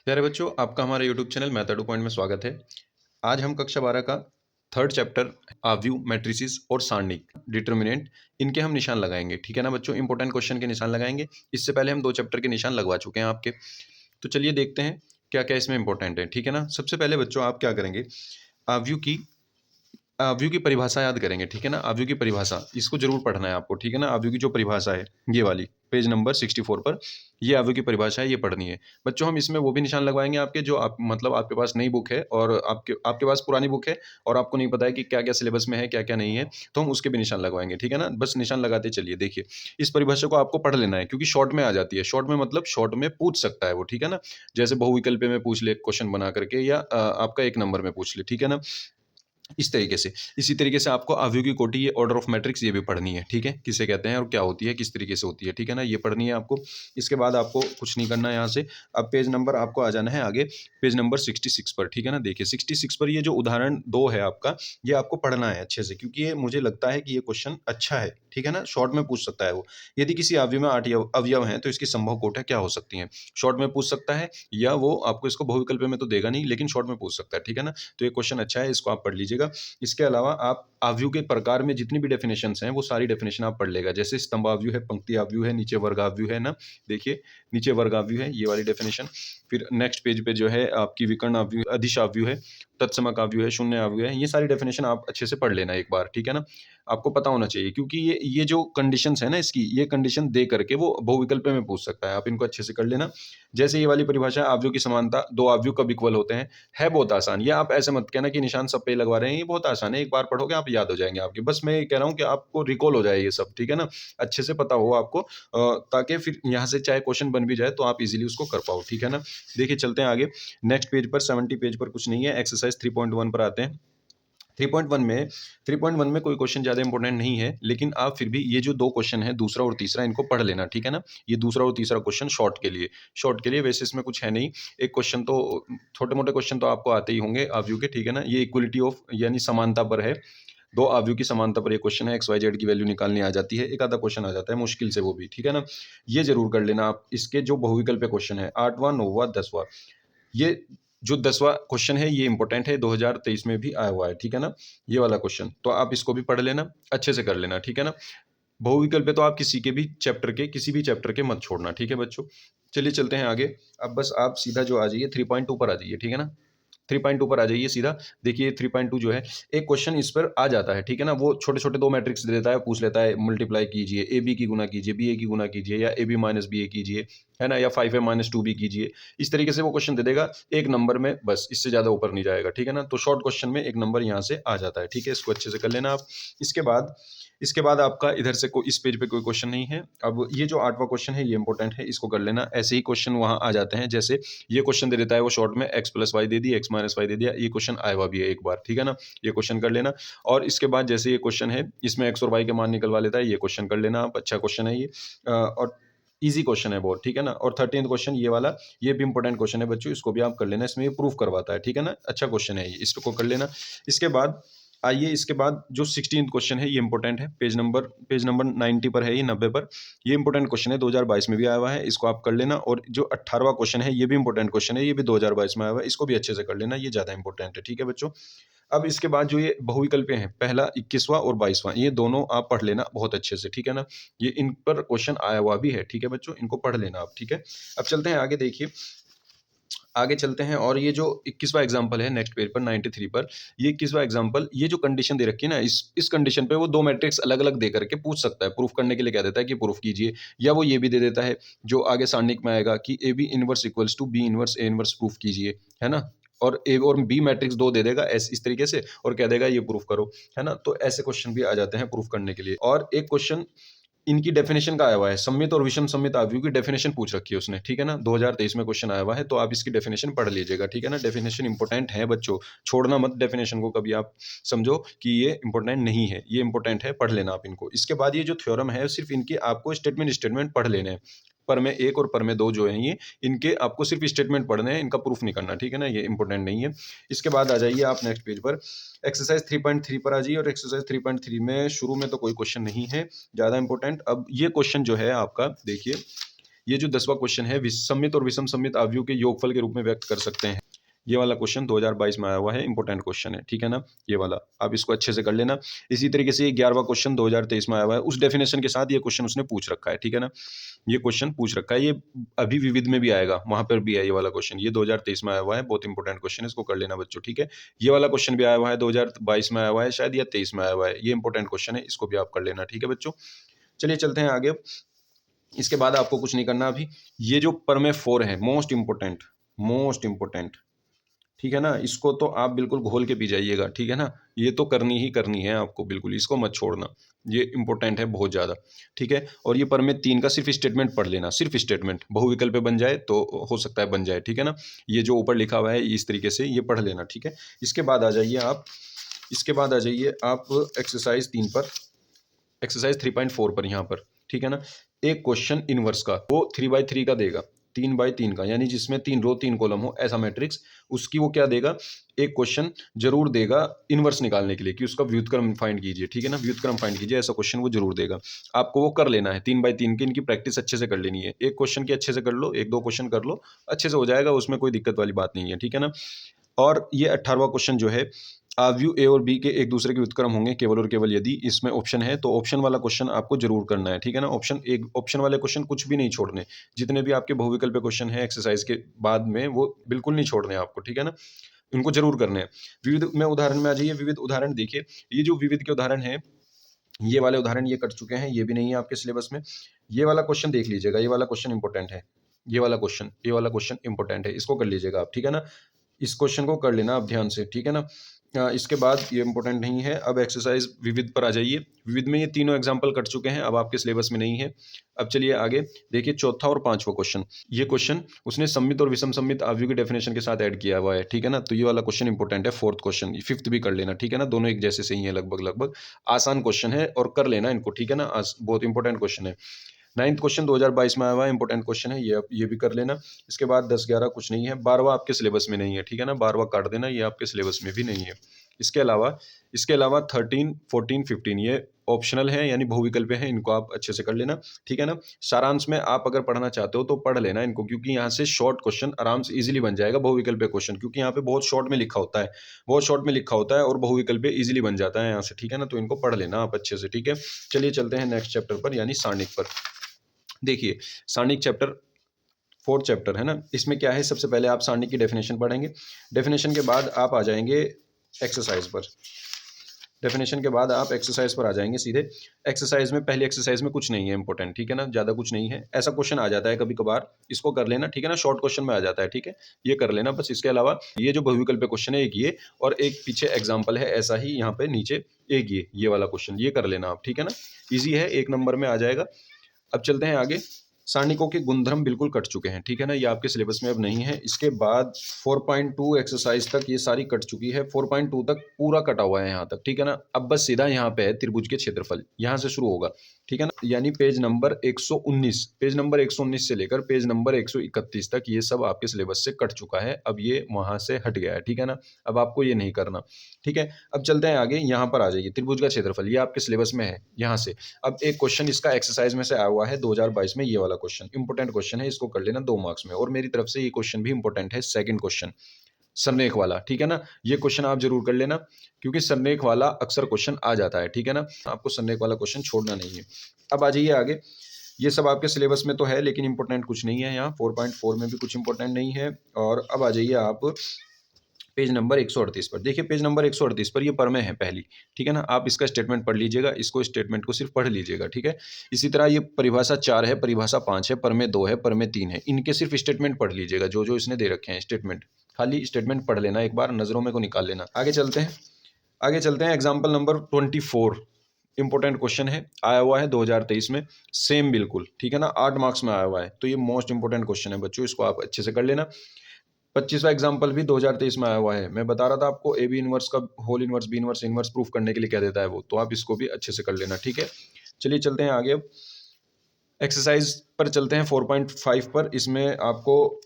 प्यारे बच्चों, आपका हमारे YouTube channel method two point में स्वागत है। आज हम कक्षा 12 का थर्ड चैप्टर आव्यूह, मैट्रिसेस और सारणिक, डिटर्मिनेंट, इनके हम निशान लगाएंगे। ठीक है ना बच्चों, इंपॉर्टेंट क्वेश्चन के निशान लगाएंगे। इससे पहले हम 2 चैप्टर के निशान लगवा चुके हैं आपके। तो चलिए देखते हैं क्या क्या इसमें इंपॉर्टेंट है। ठीक है ना, सबसे पहले बच्चों आप क्या करेंगे, आव्यूह की परिभाषा याद करेंगे। ठीक है ना, आव्यूह की परिभाषा इसको जरूर पढ़ना है आपको। ठीक है ना, आव्यूह की जो परिभाषा है ये वाली पेज नंबर 64 पर, ये आव्यूह की परिभाषा है, ये पढ़नी है बच्चों। हम इसमें वो भी निशान लगवाएंगे आपके जो आप मतलब आपके पास नई बुक है और आपके आपके पास पुरानी बुक है और आपको नहीं पता है कि क्या क्या सिलेबस में है, क्या क्या नहीं है, तो हम उसके भी निशान लगवाएंगे। ठीक है ना, बस निशान लगाते चलिए। देखिए, इस परिभाषा को आपको पढ़ लेना है क्योंकि शॉर्ट में आ जाती है। शॉर्ट में मतलब शॉर्ट में पूछ सकता है वो। ठीक है ना, जैसे बहुविकल्प में पूछ ले क्वेश्चन बना करके, या आपका 1 नंबर में पूछ ले। ठीक है ना, इस तरीके से। इसी तरीके से आपको आव्यूह की कोटि, ये ऑर्डर ऑफ मैट्रिक्स, ये भी पढ़नी है। ठीक है, किसे कहते हैं और क्या होती है, किस तरीके से होती है। ठीक है ना, ये पढ़नी है आपको। इसके बाद आपको कुछ नहीं करना है यहाँ से। अब पेज नंबर आपको आ जाना है आगे, पेज नंबर 66 पर। ठीक है ना, देखिए 66 पर ये जो उदाहरण 2 है आपका, ये आपको पढ़ना है अच्छे से क्योंकि ये मुझे लगता है कि ये क्वेश्चन अच्छा है। ठीक है ना, शॉर्ट में पूछ सकता है वो। यदि किसी आव्यूह में 8 अवयव हैं तो इसकी संभव कोटि क्या हो सकती हैं। शॉर्ट में पूछ सकता है, या वो आपको इसको बहुविकल्प में तो देगा नहीं, लेकिन शॉर्ट में पूछ सकता है। ठीक है ना, तो ये क्वेश्चन अच्छा है, इसको आप पढ़ लीजिएगा। इसके अलावा आप आव्यूह के प्रकार में जितनी भी डेफिनेशंस हैं वो सारी डेफिनेशन आप पढ़ लेगा। जैसे स्तंभाव्यूह है, पंक्ति आव्यूह है, नीचे वर्गाव्यूह है ना, देखिए नीचे वर्गाव्यूह है, ये वाली डेफिनेशन। फिर नेक्स्ट पेज पे जो है आपकी विकर्ण आव्यूह, अदिश आव्यूह है, तत्समक आव्यूह है, शून्य आव्यूह है। ये सारी डेफिनेशन आप अच्छे से पढ़ लेना एक बार। ठीक है ना, आपको पता होना चाहिए क्योंकि ये जो कंडीशंस है ना इसकी, ये कंडीशन दे करके वो बहुविकल्प में पूछ सकता है। आप इनको अच्छे से कर लेना। जैसे ये वाली परिभाषा, आव्यूह की समानता, 2 आव्यूह कब इक्वल होते हैं, है बहुत आसान। ये आप ऐसे मत कहना कि निशान सब पे लगवा रहे हैं, ये बहुत आसान है। एक बार पढ़ोगे आप याद हो जाएंगे आपके। बस मैं ये कह रहा हूँ कि आपको रिकॉल हो जाए ये सब। ठीक है ना, अच्छे से पता हो आपको, ताकि फिर यहाँ से चाहे क्वेश्चन बन भी जाए तो आप इजीली उसको कर पाओ। ठीक है ना, देखिए चलते हैं आगे। नेक्स्ट पेज पर 70 पेज पर कुछ नहीं है, एक्सरसाइज 3.1 पर आते हैं। 3.1 में कोई क्वेश्चन ज़्यादा इंपॉर्टेंट नहीं है, लेकिन आप फिर भी ये जो 2 क्वेश्चन है, दूसरा और तीसरा, इनको पढ़ लेना। ठीक है ना, ये दूसरा और तीसरा क्वेश्चन शॉर्ट के लिए वैसे इसमें कुछ है नहीं। एक क्वेश्चन तो, छोटे मोटे क्वेश्चन तो आपको आते ही होंगे आव्यूह के। ठीक है ना, ये इक्वलिटी ऑफ यानी समानता पर है। 2 आव्यूह की समानता पर ये क्वेश्चन है, एक्स वाई जेड की वैल्यू निकालनी आ जाती है। एक आधा क्वेश्चन आ जाता है मुश्किल से, वो भी। ठीक है ना, ये जरूर कर लेना आप। इसके जो बहुविकल्प क्वेश्चन है, 8वां 9वां 10वां, ये जो 10वां क्वेश्चन है ये इंपॉर्टेंट है, 2023 में भी आया हुआ है। ठीक है ना, ये वाला क्वेश्चन तो आप इसको भी पढ़ लेना, अच्छे से कर लेना। ठीक है ना, बहुविकल्प पे तो आप किसी भी चैप्टर के मत छोड़ना। ठीक है बच्चों, चलिए चलते हैं आगे। अब बस आप सीधा जो आ जाइए 3.2 पर आ जाइए। ठीक है ना, 3.2 पर आ जाइए सीधा। देखिए 3.2 जो है, एक क्वेश्चन इस पर आ जाता है। ठीक है ना, वो छोटे छोटे 2 मैट्रिक्स दे देता है, पूछ लेता है मल्टीप्लाई कीजिए, ए बी की गुना कीजिए, बी ए की गुना कीजिए, या ए बी माइनस बी ए कीजिए, है ना, या 5a माइनस 2b कीजिए। इस तरीके से वो क्वेश्चन दे देगा 1 नंबर में, बस इससे ज़्यादा ऊपर नहीं जाएगा। ठीक है ना, तो शॉर्ट क्वेश्चन में 1 नंबर यहाँ से आ जाता है। ठीक है, इसको अच्छे से कर लेना आप। इसके बाद इसके बाद आपका इधर से इस पेज पे कोई क्वेश्चन नहीं है। अब ये जो 8वां क्वेश्चन है ये इंपॉर्टेंट है, इसको कर लेना। ऐसे ही क्वेश्चन वहाँ आ जाते हैं, जैसे ये क्वेश्चन दे देता है वो शॉर्ट में, x plus why they the, x minus why they दिया। ये क्वेश्चन आया हुआ भी है एक बार। ठीक है ना, ये क्वेश्चन कर लेना। और इसके बाद जैसे ये क्वेश्चन है, इसमें एक्स और वाई के मान निकलवा लेता है, ये क्वेश्चन कर लेना आप। अच्छा क्वेश्चन है ये, और ईजी क्वेश्चन है बहुत। ठीक है ना, और 13th क्वेश्चन ये वाला, ये भी इंपॉर्टेंट क्वेश्चन है बच्चों, इसको भी आप कर लेना। इसमें ये प्रूफ करवाता है। ठीक है ना, अच्छा क्वेश्चन है ये, इसको कर लेना। इसके बाद आइए, इसके बाद जो 16th क्वेश्चन है ये इंपॉर्टेंट है, पेज नंबर 90 पर है, ये 90 पर। ये इंपॉर्टेंट क्वेश्चन है, 2022 में भी आया हुआ है, इसको आप कर लेना। और जो 18वां क्वेश्चन है ये भी इंपॉर्टेंट क्वेश्चन है, ये भी 2022 में आया हुआ है, इसको भी अच्छे से कर लेना, ये ज़्यादा इंपॉर्टेंट है। ठीक है बच्चों, अब इसके बाद जो ये बहुविकल्प हैं, पहला 21वां और 22वां, ये दोनों आप पढ़ लेना बहुत अच्छे से। ठीक है ना, ये इन पर क्वेश्चन आया हुआ भी है। ठीक है बच्चों, इनको पढ़ लेना आप। ठीक है, अब चलते हैं आगे। देखिए आगे चलते हैं, और ये जो 21वां एग्जाम्पल है नेक्स्ट पेज पर 93 पर, ये 21वां एग्जाम्पल, ये जो कंडीशन दे रखी है ना, इस कंडीशन पे वो 2 मैट्रिक्स अलग अलग दे करके पूछ सकता है। प्रूफ करने के लिए कह देता है कि प्रूफ कीजिए, या वो ये भी दे देता है जो आगे सारणिक में आएगा कि A B inverse equals to B inverse A inverse proof कीजिए, है ना। और ए और बी मैट्रिक्स 2 दे देगा इस तरीके से, और कह देगा ये प्रूफ करो, है ना। तो ऐसे क्वेश्चन भी आ जाते हैं प्रूफ करने के लिए। और एक क्वेश्चन इनकी डेफिनेशन का आया हुआ है, सममित और विषम सममित आव्यूह की डेफिनेशन पूछ रखी है उसने। ठीक है ना, 2023 में क्वेश्चन आया हुआ है, तो आप इसकी डेफिनेशन पढ़ लीजिएगा। ठीक है ना, डेफिनेशन इंपॉर्टेंट है बच्चों, छोड़ना मत डेफिनेशन को कभी। आप समझो कि ये इंपॉर्टेंट नहीं है, ये इंपॉर्टेंट है, पढ़ लेना आप इनको। इसके बाद ये जो थ्योरम है, सिर्फ इनके आपको स्टेटमेंट पढ़ लेने हैं। पर में 1 और पर में 2 जो है ये, इनके आपको सिर्फ स्टेटमेंट पढ़ने हैं, इनका प्रूफ नहीं करना। ठीक है ना, ये इंपॉर्टेंट नहीं है। इसके बाद आ जाइए आप नेक्स्ट पेज पर, एक्सरसाइज 3.3 पर आ जाइए। और एक्सरसाइज 3.3 में शुरू में तो कोई क्वेश्चन नहीं है ज़्यादा इंपॉर्टेंट। अब ये क्वेश्चन जो है आपका, देखिए ये जो 10वां क्वेश्चन है, सममित और विषम सममित अवयव के योगफल के रूप में व्यक्त कर सकते हैं। ये वाला क्वेश्चन 2022 में आया हुआ है, इंपॉर्टेंट क्वेश्चन है, ठीक है ना? ये वाला, आप इसको अच्छे से कर लेना। इसी तरीके से ये 11वां क्वेश्चन 2023 में आया हुआ है, उस डेफिनेशन के साथ ये क्वेश्चन उसने पूछ रखा है, ठीक है ना? ये क्वेश्चन पूछ रखा है, ये अभी विविध में भी आएगा, वहाँ पर भी है ये वाला क्वेश्चन, ये 2023 में आया हुआ है, बहुत इंपॉर्टेंट क्वेश्चन है, इसको कर लेना बच्चों, ठीक है? ये वाला क्वेश्चन भी आया हुआ है, 2022 में आया हुआ है शायद, या 23 में आया हुआ है, ये इंपॉर्टेंट क्वेश्चन है, इसको भी आप कर लेना, ठीक है बच्चों? चलिए चलते हैं आगे। इसके बाद आपको कुछ नहीं करना अभी। ये जो प्रमेय 4 है, मोस्ट इम्पोर्टेंट, ठीक है ना? इसको तो आप बिल्कुल घोल के पी जाइएगा, ठीक है ना? ये तो करनी ही करनी है आपको बिल्कुल, इसको मत छोड़ना। ये इम्पोर्टेंट है बहुत ज़्यादा, ठीक है? और ये प्रमेय 3 का सिर्फ स्टेटमेंट पढ़ लेना, सिर्फ स्टेटमेंट, बहुविकल्प पे बन जाए तो हो सकता है बन जाए, ठीक है ना? ये जो ऊपर लिखा हुआ है इस तरीके से ये पढ़ लेना, ठीक है? इसके बाद आ जाइए आप, एक्सरसाइज 3 पर, एक्सरसाइज 3.4 पर यहाँ पर, ठीक है ना? एक क्वेश्चन इनवर्स का, वो 3/3 का देगा, 3/3 का, यानी जिसमें 3 रो 3 कॉलम हो, ऐसा मैट्रिक्स, उसकी वो क्या देगा, एक क्वेश्चन जरूर देगा इनवर्स निकालने के लिए, कि उसका व्युत्क्रम फाइंड कीजिए, ठीक है ना? व्युत्क्रम फाइंड कीजिए, ऐसा क्वेश्चन वो जरूर देगा। आपको वो कर लेना है, 3/3 की इनकी प्रैक्टिस अच्छे से कर लेनी है। एक क्वेश्चन की अच्छे से कर लो, 1-2 क्वेश्चन कर लो, अच्छे से हो जाएगा, उसमें कोई दिक्कत वाली बात नहीं है, ठीक है ना? और ये 18वां क्वेश्चन जो है, अवयव ए और बी के एक दूसरे के व्युत्क्रम होंगे केवल और केवल यदि, इसमें ऑप्शन है, तो ऑप्शन वाला क्वेश्चन आपको जरूर करना है, ठीक है ना? ऑप्शन वाले क्वेश्चन कुछ भी नहीं छोड़ने, जितने भी आपके बहुविकल्प क्वेश्चन है एक्सरसाइज के बाद में, वो बिल्कुल नहीं छोड़ने आपको, ठीक है ना? उनको जरूर करने हैं। विविध में उदाहरण में आ जाइए, विविध उदाहरण देखिए, ये जो विविध के उदाहरण है, ये वाले उदाहरण ये कर चुके हैं, ये भी नहीं है आपके सिलेबस में। ये वाला क्वेश्चन देख लीजिएगा, ये वाला क्वेश्चन इंपॉर्टेंट है, ये वाला क्वेश्चन इंपॉर्टेंट है, इसको कर लीजिएगा आप, ठीक है ना? इस क्वेश्चन को कर लेना आप ध्यान से, ठीक है ना? इसके बाद ये इंपॉर्टेंट नहीं है। अब एक्सरसाइज विविध पर आ जाइए। विविध में ये तीनों एग्जाम्पल कट चुके हैं, अब आपके सिलेबस में नहीं है। अब चलिए आगे देखिए, चौथा और पांचवा क्वेश्चन, ये क्वेश्चन उसने सममित और विषम सममित अवयव की डेफिनेशन के साथ ऐड किया हुआ है, ठीक है ना? तो ये वाला क्वेश्चन इंपॉर्टेंट है, फोर्थ क्वेश्चन, फिफ्थ भी कर लेना, ठीक है ना? दोनों एक जैसे सही है लगभग लगभग, आसान क्वेश्चन है और कर लेना इनको, ठीक है ना? बहुत इंपॉर्टेंट क्वेश्चन है। 9th क्वेश्चन 2022 में आया हुआ है, इंपॉर्टेंट क्वेश्चन है, ये भी कर लेना। इसके बाद 10-11 कुछ नहीं है, 12वां आपके सिलेबस में नहीं है, ठीक है ना? 12वां काट देना, ये आपके सिलेबस में भी नहीं है। इसके अलावा 13, 14, 15 ये ऑप्शनल है, यानी बहुविकल्प हैं, इनको आप अच्छे से कर लेना, ठीक है ना? सारांश में आप अगर पढ़ना चाहते हो तो पढ़ लेना इनको, क्योंकि यहाँ से शॉर्ट क्वेश्चन आराम से इजीली बन जाएगा, बहुविकल्प क्वेश्चन, क्योंकि यहाँ पे बहुत शॉर्ट में लिखा होता है और बहुविकल्प इजीली बन जाता है यहाँ से, ठीक है ना? तो इनको पढ़ लेना आप अच्छे से, ठीक है? चलिए चलते हैं नेक्स्ट चैप्टर पर, यानी सारणिक पर। देखिए, सारणिक चैप्टर 4th चैप्टर है ना, इसमें क्या है, सबसे पहले आप सारणिक की डेफिनेशन पढ़ेंगे। डेफिनेशन के बाद आप आ जाएंगे एक्सरसाइज पर। डेफिनेशन के बाद आप एक्सरसाइज पर आ जाएंगे सीधे। एक्सरसाइज में, पहली एक्सरसाइज में कुछ नहीं है इंपॉर्टेंट, ठीक है ना? ज़्यादा कुछ नहीं है, ऐसा क्वेश्चन आ जाता है कभी कभार, इसको कर लेना, ठीक है ना? शॉर्ट क्वेश्चन में आ जाता है, ठीक है? ये कर लेना बस। इसके अलावा ये जो बहुविकल्प क्वेश्चन है, एक ये और एक पीछे एग्जाम्पल है ऐसा ही यहाँ पे नीचे, एक ये वाला क्वेश्चन, ये कर लेना आप, ठीक है ना? ईजी है, 1 नंबर में आ जाएगा। अब चलते हैं आगे। सारणिकों के गुणधर्म बिल्कुल कट चुके हैं, ठीक है ना? ये आपके सिलेबस में अब नहीं है। इसके बाद 4.2 एक्सरसाइज तक ये सारी कट चुकी है, 4.2 तक पूरा कटा हुआ है यहाँ तक, ठीक है ना? अब बस सीधा यहाँ पे है त्रिभुज के क्षेत्रफल, यहाँ से शुरू होगा, ठीक है ना? यानी पेज नंबर 119 से लेकर पेज नंबर 131 तक ये सब आपके सिलेबस से कट चुका है, अब ये वहां से हट गया है, ठीक है ना? अब आपको ये नहीं करना, ठीक है? अब चलते हैं आगे, यहाँ पर आ जाइए, त्रिभुज का क्षेत्रफल, ये आपके सिलेबस में है यहाँ से। अब एक क्वेश्चन इसका एक्सरसाइज में से आया हुआ है 2022 में, ये वाला क्वेश्चन इंपॉर्टेंट क्वेश्चन है, इसको कर लेना 2 मार्क्स में। और मेरी तरफ से ये क्वेश्चन भी इंपॉर्टेंट है, सेकंड क्वेश्चन सरनेख वाला, ठीक है ना? ये क्वेश्चन आप जरूर कर लेना, क्योंकि सरनेख वाला अक्सर क्वेश्चन आ जाता है, ठीक है ना? आपको सरनेख वाला क्वेश्चन छोड़ना नहीं है। अब आ जाइए आगे, ये सब आपके सिलेबस में तो है, लेकिन इंपॉर्टेंट कुछ नहीं है यहाँ, 4.4 में भी कुछ इंपॉर्टेंट नहीं है। और अब आ जाइए आप पेज नंबर 138 पर। देखिए, पेज नंबर 138 पर ये प्रमेय है पहली, ठीक है ना? आप इसका स्टेटमेंट पढ़ लीजिएगा, इसको स्टेटमेंट को सिर्फ पढ़ लीजिएगा, ठीक है? इसी तरह ये परिभाषा 4 है, परिभाषा 5 है, प्रमेय 2 है, प्रमेय 3 है, इनके सिर्फ स्टेटमेंट पढ़ लीजिएगा, जो जो इसने दे रखे हैं स्टेटमेंट, खाली स्टेटमेंट पढ़ लेना एक बार, नजरों में को निकाल लेना। आगे चलते हैं एग्जाम्पल नंबर 24। इंपॉर्टेंट क्वेश्चन है, आया हुआ है 2023 में, सेम बिल्कुल, ठीक है ना? 8 मार्क्स में आया हुआ है, तो ये मोस्ट इंपॉर्टेंट क्वेश्चन है बच्चों, इसको आप अच्छे से कर लेना। 25वां एग्जाम्पल भी 2023 में आया हुआ है, मैं बता रहा था आपको, ए बी इनवर्स का whole inverse B inverse inverse proof करने के लिए क्या देता है वो, तो आप इसको भी अच्छे से कर लेना, ठीक है? चलिए चलते हैं आगे, अब एक्सरसाइज पर चलते हैं 4.5 पर। इसमें आपको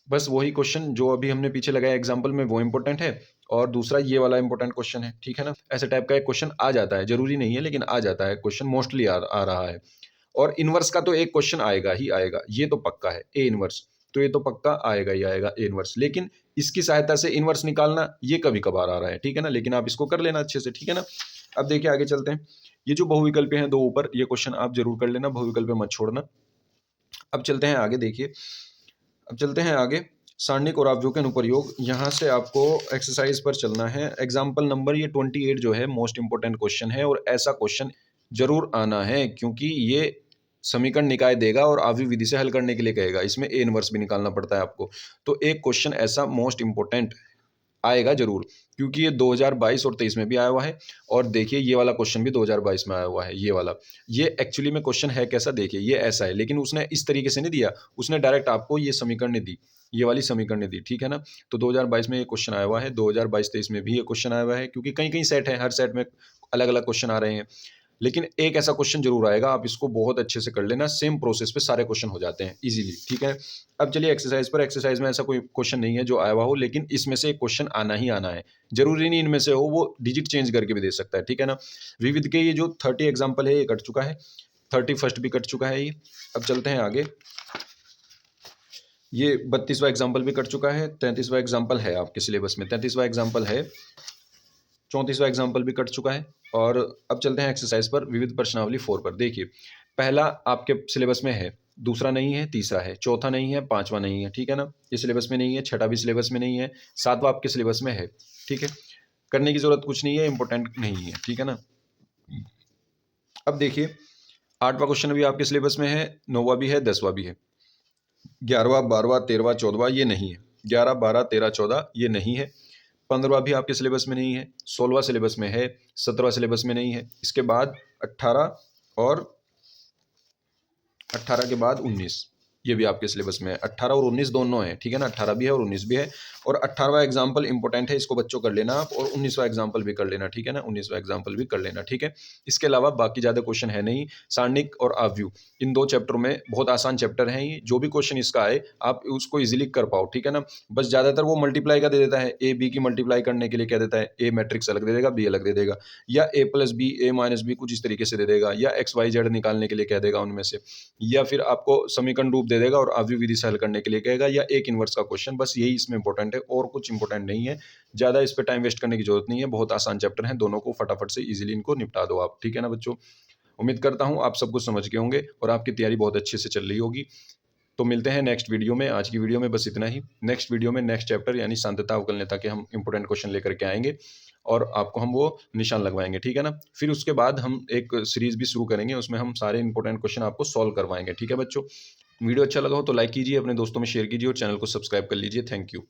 बस वही क्वेश्चन जो अभी हमने पीछे लगाया एग्जाम्पल में, वो इंपॉर्टेंट है, और दूसरा ये वाला इंपॉर्टेंट क्वेश्चन है, ठीक है ना? ऐसे टाइप का एक क्वेश्चन आ जाता है, जरूरी नहीं है लेकिन आ जाता है क्वेश्चन, मोस्टली आ रहा है। और इनवर्स का तो एक क्वेश्चन आएगा ही आएगा, ये तो पक्का है। ए इनवर्स तो ये तो पक्का आएगा ही आएगा ए इनवर्स, लेकिन इसकी सहायता से इनवर्स निकालना ये कभी कभार आ रहा है, ठीक है ना, लेकिन आप इसको कर लेना अच्छे से, ठीक है ना। अब देखिए आगे चलते हैं। ये जो बहुविकल्प हैं दो ऊपर, ये क्वेश्चन आप जरूर कर लेना, बहुविकल्प मत छोड़ना। अब चलते हैं आगे, देखिए अब चलते हैं आगे। सारणिक और अवयव के अनुप्रयोग, यहाँ से आपको एक्सरसाइज पर चलना है। एग्जाम्पल नंबर ये 28 जो है मोस्ट इंपोर्टेंट क्वेश्चन है, और ऐसा क्वेश्चन जरूर आना है क्योंकि ये समीकरण निकाय देगा और अवयव विधि से हल करने के लिए कहेगा। इसमें ए इनवर्स भी निकालना पड़ता है आपको, तो एक क्वेश्चन ऐसा मोस्ट इंपोर्टेंट आएगा जरूर, क्योंकि ये 2022 और 23 में भी आया हुआ है। और देखिए ये वाला क्वेश्चन भी 2022 में आया हुआ है, ये वाला। ये एक्चुअली में क्वेश्चन है कैसा, देखिए ये ऐसा है, लेकिन उसने इस तरीके से नहीं दिया, उसने डायरेक्ट आपको ये समीकरण दी, ये वाली समीकरण दी, ठीक है ना। तो 2022 में ये क्वेश्चन आया हुआ है, 2022-23 में भी ये क्वेश्चन आया हुआ है, क्योंकि कई कई सेट है, हर सेट में अलग अलग क्वेश्चन आ रहे हैं। लेकिन एक ऐसा क्वेश्चन जरूर आएगा, आप इसको बहुत अच्छे से कर लेना, सेम प्रोसेस पे सारे क्वेश्चन हो जाते हैं इजीली, ठीक है। अब चलिए एक्सरसाइज पर। एक्सरसाइज में ऐसा कोई क्वेश्चन नहीं है जो आया हुआ हो, लेकिन इसमें से एक क्वेश्चन आना ही आना है, जरूरी नहीं इनमें से हो, वो डिजिट चेंज करके भी दे सकता है, ठीक है ना। विविध के ये जो 30 एग्जाम्पल है ये कट चुका है, 31 भी कट चुका है ये। अब चलते हैं आगे। ये 32वां एग्जाम्पल भी कट चुका है, 33वां एग्जाम्पल है आपके सिलेबस में, 33वां एग्जाम्पल है, 34वां एग्जाम्पल भी कट चुका है। और अब चलते हैं एक्सरसाइज पर, विविध प्रश्नावली 4 पर। देखिए पहला आपके सिलेबस में है, दूसरा नहीं है, तीसरा है, चौथा नहीं है, पांचवा नहीं है, ठीक है ना। ये सिलेबस में नहीं है, छठा भी सिलेबस में नहीं है, सातवां आपके सिलेबस में है, ठीक है। करने की जरूरत कुछ नहीं है, इंपॉर्टेंट नहीं है, ठीक है ना। अब देखिए 8वां क्वेश्चन भी आपके सिलेबस में है, 9वां भी है, 10वां भी है। 11वां, 12वां, 13वां, 14वां ये नहीं है, 11, 12, 13, 14 ये नहीं है। 15वां भी आपके सिलेबस में नहीं है, 16वां सिलेबस में है, 17वां सिलेबस में नहीं है। इसके बाद 18 और 18 के बाद 19 ये भी आपके सिलेबस में है। 18 और 19 दोनों हैं, ठीक है ना, 18 भी है और 19 भी है। और 18वां एग्जाम्पल इंपॉर्टेंट है, इसको बच्चों कर लेना आप, और 19वां एग्जाम्पल भी कर लेना, ठीक है ना, 19वां एग्जाम्पल भी कर लेना, ठीक है। इसके अलावा बाकी ज़्यादा क्वेश्चन है नहीं। सारणिक और अवयव इन दो चैप्टर में बहुत आसान चैप्टर हैं ये, जो भी क्वेश्चन इसका आए आप उसको इजीली कर पाओ, ठीक है ना। बस ज़्यादातर वो मल्टीप्लाई का दे देता है, ए बी की मल्टीप्लाई करने के लिए कह देता है, ए मैट्रिक्स अलग दे देगा, बी अलग दे देगा, या ए प्लस बी, ए माइनस बी कुछ इस तरीके से दे देगा, या एक्स वाई जेड निकालने के लिए कह देगा उनमें से, या फिर आपको समीकरण रूप दे देगा और अवयव विधि से हल करने के लिए कहेगा, या एक इनवर्स का क्वेश्चन। बस यही इसमें इंपॉर्टेंट है, और कुछ इंपॉर्टेंट नहीं है। ज़्यादा इस पर टाइम वेस्ट करने की जरूरत नहीं है, बहुत आसान चैप्टर है, दोनों को फटाफट से इजीली इनको निपटा दो आप, ठीक है ना बच्चों। उम्मीद करता हूँ आप सब कुछ समझ गए होंगे और आपकी तैयारी बहुत अच्छे से चल रही होगी। तो मिलते हैं नेक्स्ट वीडियो में। आज की वीडियो में बस इतना ही। नेक्स्ट वीडियो में नेक्स्ट चैप्टर यानी सांद्रता अवकलनीयता के हम इंपॉर्टेंट क्वेश्चन लेकर के आएंगे और आपको हम वो निशान लगवाएंगे, ठीक है ना। फिर उसके बाद हम एक सीरीज भी शुरू करेंगे, उसमें हम सारे इंपॉर्टेंट क्वेश्चन आपको सॉल्व करवाएंगे, ठीक है बच्चों। वीडियो अच्छा लगा हो तो लाइक कीजिए, अपने दोस्तों में शेयर कीजिए और चैनल को सब्सक्राइब कर लीजिए। Thank you.